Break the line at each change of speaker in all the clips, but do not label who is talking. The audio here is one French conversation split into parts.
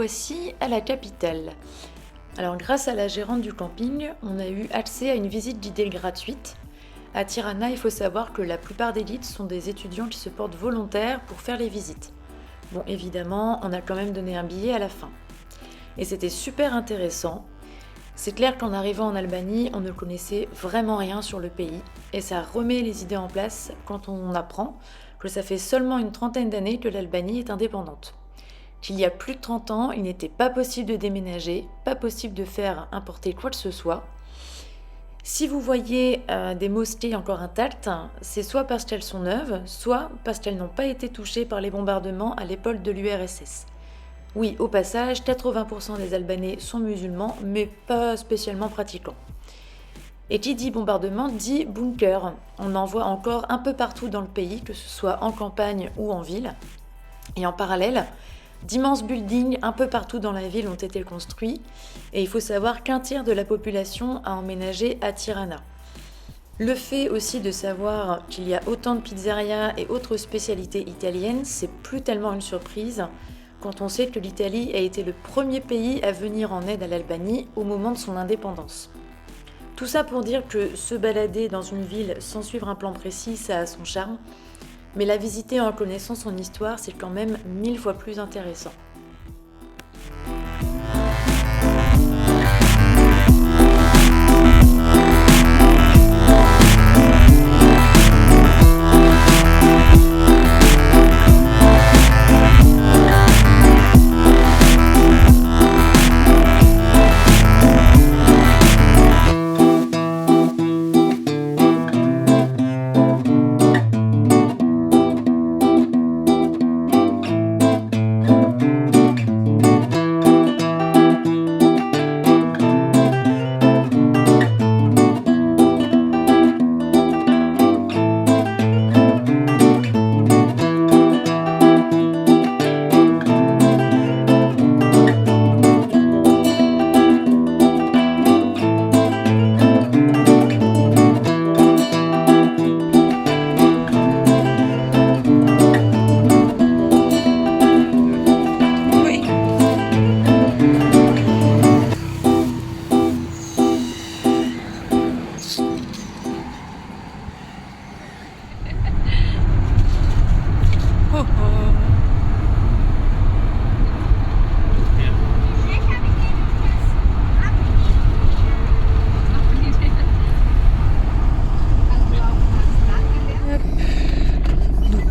voici à la capitale. Alors grâce à la gérante du camping, on a eu accès à une visite guidée gratuite. À Tirana, il faut savoir que la plupart des guides sont des étudiants qui se portent volontaires pour faire les visites. Bon, évidemment, on a quand même donné un billet à la fin. Et c'était super intéressant. C'est clair qu'en arrivant en Albanie, on ne connaissait vraiment rien sur le pays. Et ça remet les idées en place quand on apprend que ça fait seulement une trentaine d'années que l'Albanie est indépendante. Qu'il y a plus de 30 ans, il n'était pas possible de déménager, pas possible de faire importer quoi que ce soit. Si vous voyez des mosquées encore intactes, c'est soit parce qu'elles sont neuves, soit parce qu'elles n'ont pas été touchées par les bombardements à l'époque de l'URSS. Oui, au passage, 80% des Albanais sont musulmans, mais pas spécialement pratiquants. Et qui dit bombardement dit bunker. On en voit encore un peu partout dans le pays, que ce soit en campagne ou en ville. Et en parallèle, d'immenses buildings un peu partout dans la ville ont été construits, et il faut savoir qu'un tiers de la population a emménagé à Tirana. Le fait aussi de savoir qu'il y a autant de pizzerias et autres spécialités italiennes, c'est plus tellement une surprise quand on sait que l'Italie a été le premier pays à venir en aide à l'Albanie au moment de son indépendance. Tout ça pour dire que se balader dans une ville sans suivre un plan précis, ça a son charme, mais la visiter en connaissant son histoire, c'est quand même 1000 fois plus intéressant.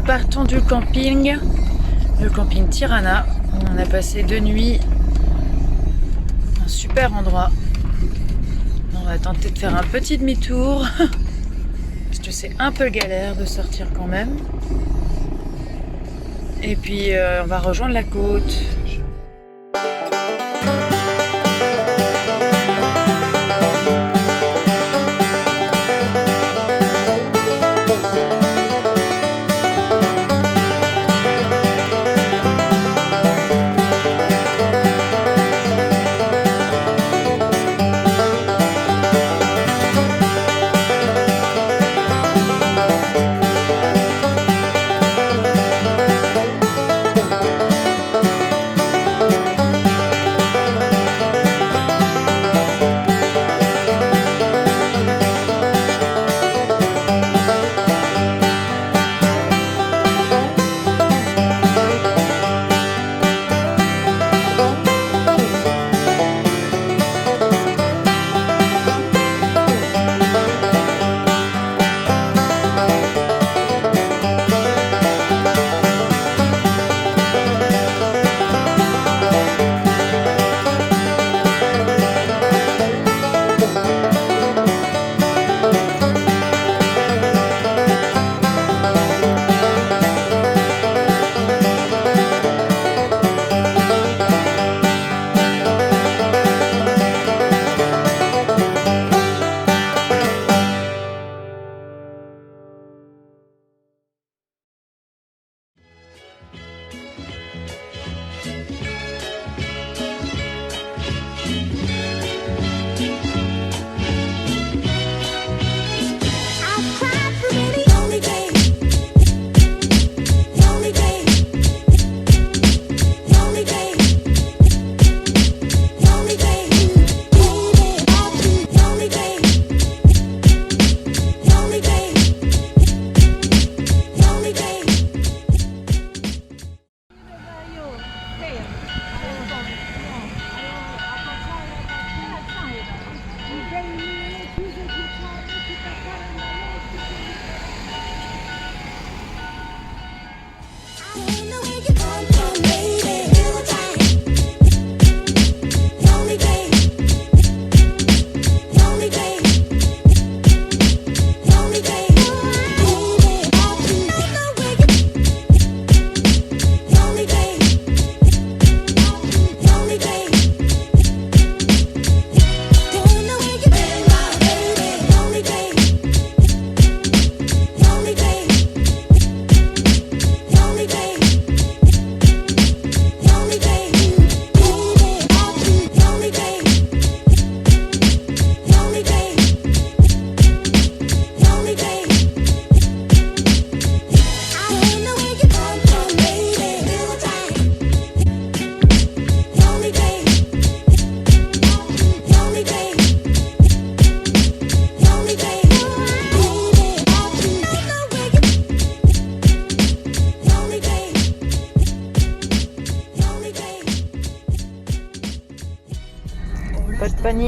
Partons du camping, le camping Tirana. On a passé 2 nuits, un super endroit. On va tenter de faire un petit demi-tour, parce que c'est un peu galère de sortir quand même. Et puis on va rejoindre la côte.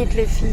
vite les filles.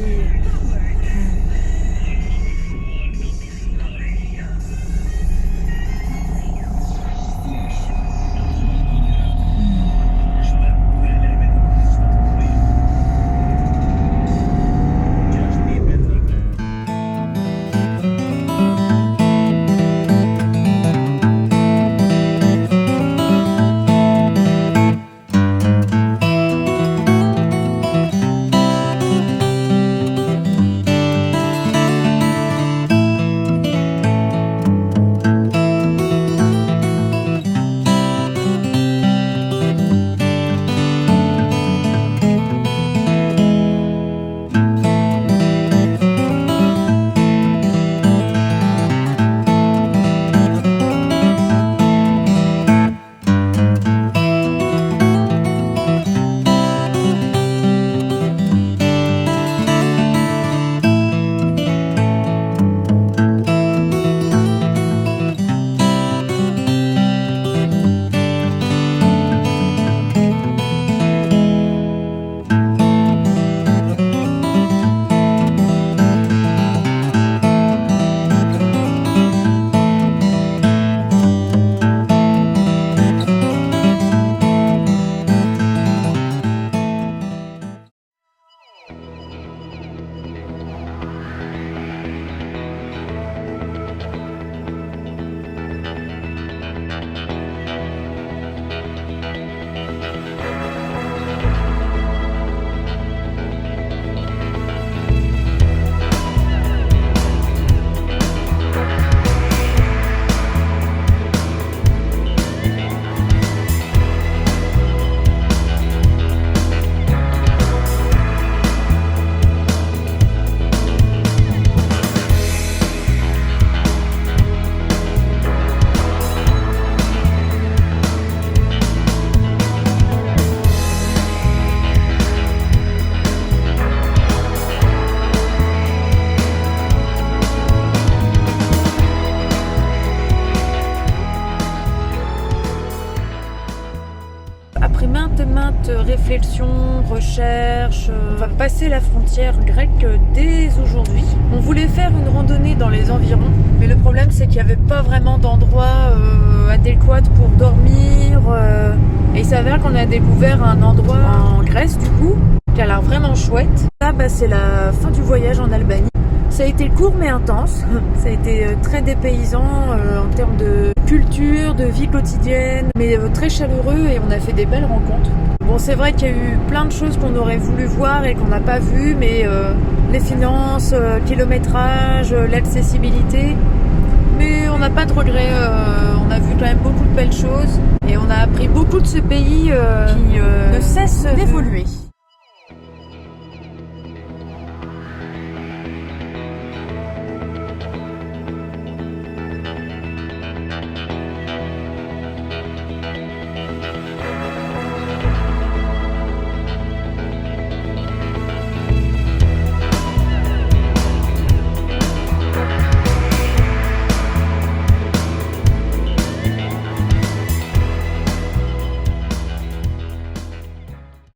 Après maintes réflexions, recherches, on va passer la frontière grecque dès aujourd'hui. On voulait faire une randonnée dans les environs, mais le problème c'est qu'il n'y avait pas vraiment d'endroit adéquat pour dormir. Et il s'avère qu'on a découvert un endroit en Grèce du coup, qui a l'air vraiment chouette. Là, c'est la fin du voyage en Albanie. Ça a été court mais intense, ça a été très dépaysant en termes de culture, de vie quotidienne, mais très chaleureux et on a fait des belles rencontres. Bon, c'est vrai qu'il y a eu plein de choses qu'on aurait voulu voir et qu'on n'a pas vues, mais les finances, kilométrage, l'accessibilité, mais on n'a pas de regrets, on a vu quand même beaucoup de belles choses et on a appris beaucoup de ce pays qui ne cesse d'évoluer.